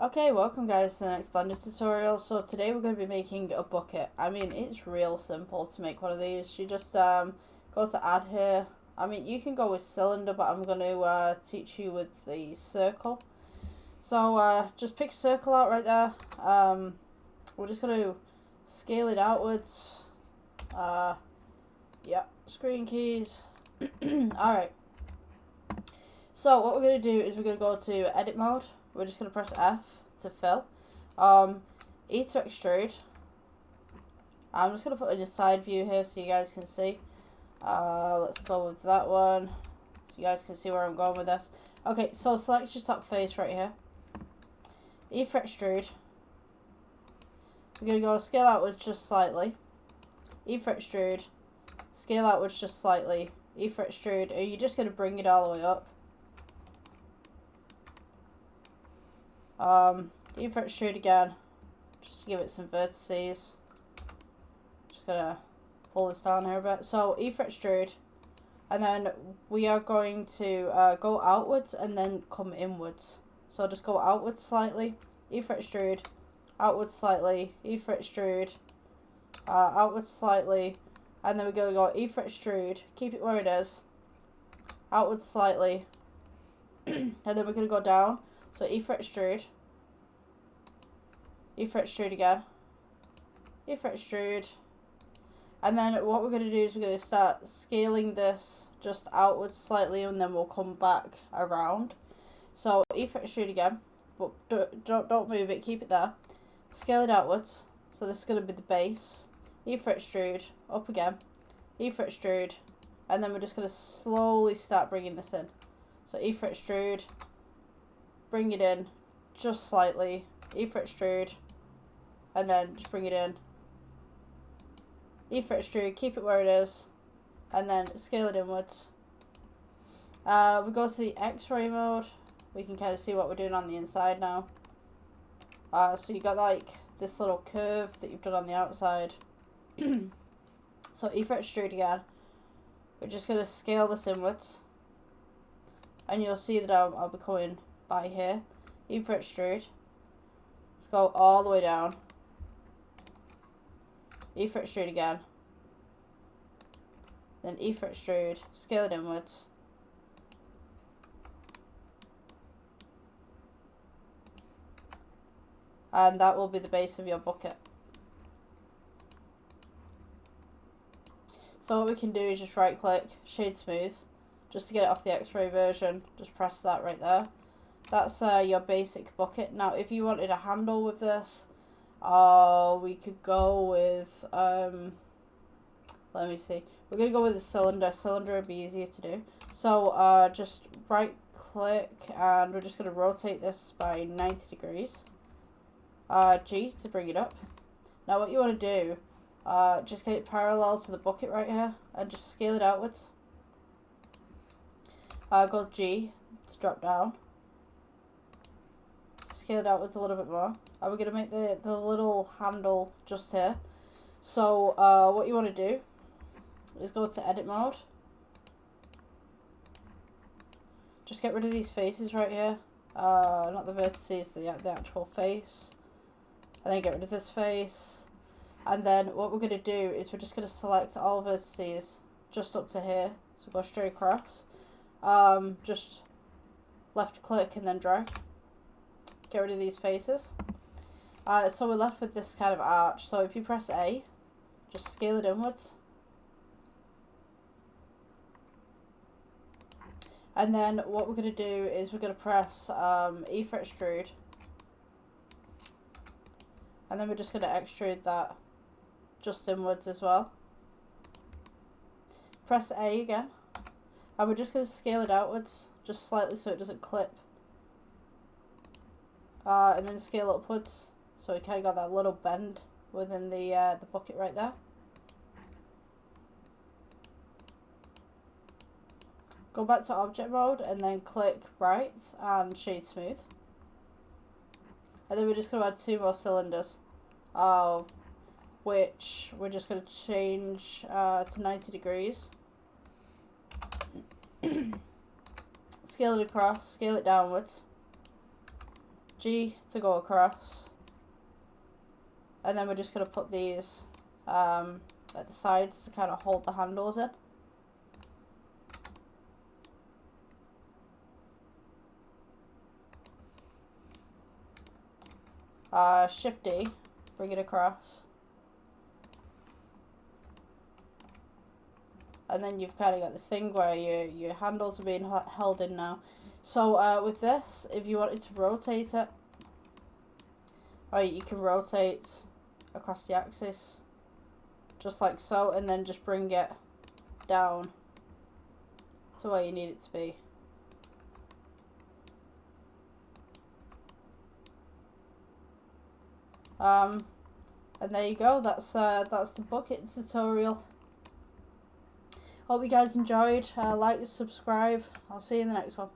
Okay, welcome guys to the next Blender tutorial. So today we're going to be making a bucket. I mean, it's real simple to make one of these. You just go to add here. I mean, you can go with cylinder, but I'm going to teach you with the circle. So just pick circle out right there. We're just going to scale it outwards. Yeah, screen keys. Alright. So what we're going to do is we're going to go to edit mode. We're just going to press F to fill. E to extrude. I'm just going to put in a side view here so you guys can see. Let's go with that one so you guys can see where I'm going with this. Okay, so select your top face right here. E for extrude. We're going to go scale outwards just slightly. E for extrude. Scale outwards just slightly. E for extrude. And you're just going to bring it all the way up. E for extrude again, just to give it some vertices. Just gonna pull this down here a bit. So E for extrude, and then we are going to go outwards and then come inwards. So just go outwards slightly, E for extrude, outwards slightly, E for extrude, outwards slightly, and then we're gonna go E for extrude, keep it where it is, outwards slightly, and then we're gonna go down. So E for extrude, E for extrude again, E for extrude, and then what we're going to do is we're going to start scaling this just outwards slightly, and then we'll come back around. So E for extrude again, but don't move it, keep it there. Scale it outwards, so this is going to be the base. E for extrude, up again, E for extrude, and then we're just going to slowly start bringing this in. So E for extrude, bring it in just slightly, E for extrude, and then just bring it in, E for extrude, keep it where it is, and then scale it inwards. We go to the X-ray mode. We can kind of see what we're doing on the inside now. So you got like this little curve that you've done on the outside. So E for extrude again. We're just going to scale this inwards, and you'll see that I'll be coming by here. E for extrude. Let's go all the way down. E for extrude again. Then E for extrude. Scale it inwards. And that will be the base of your bucket. So what we can do is just right click, shade smooth, just to get it off the X-ray version. Just press that right there. That's your basic bucket. Now if you wanted a handle with this, we could go with, let me see, we're going to go with a cylinder. Cylinder would be easier to do. So just right click, and we're just going to rotate this by 90 degrees. G to bring it up. Now what you want to do, just get it parallel to the bucket right here, and just scale it outwards. Go G to drop down. Scale it outwards a little bit more. And we're going to make the little handle just here. So what you want to do is go to edit mode. Just get rid of these faces right here. Not the vertices, the actual face. And then get rid of this face. And then what we're going to do is we're just going to select all vertices just up to here. So go straight across. Just left click and then drag. Get rid of these faces. So we're left with this kind of arch. So if you press A, just scale it inwards. And then what we're going to do is we're going to press E for extrude. And then we're just going to extrude that just inwards as well. Press A again. And we're just going to scale it outwards just slightly so it doesn't clip. And then scale upwards, so we kind of got that little bend within the bucket right there. Go back to object mode and then click right and shade smooth. And then we're just going to add 2 more cylinders, which we're just going to change to 90 degrees. Scale it across, scale it downwards. G to go across. And then we're just going to put these at the sides to kind of hold the handles in. Shift D, bring it across. And then you've kind of got this thing where your handles are being held in now. So with this, if you wanted to rotate it, you can rotate across the axis, just like so, and then just bring it down to where you need it to be. And there you go. That's the bucket tutorial. Hope you guys enjoyed. Like, subscribe. I'll see you in the next one.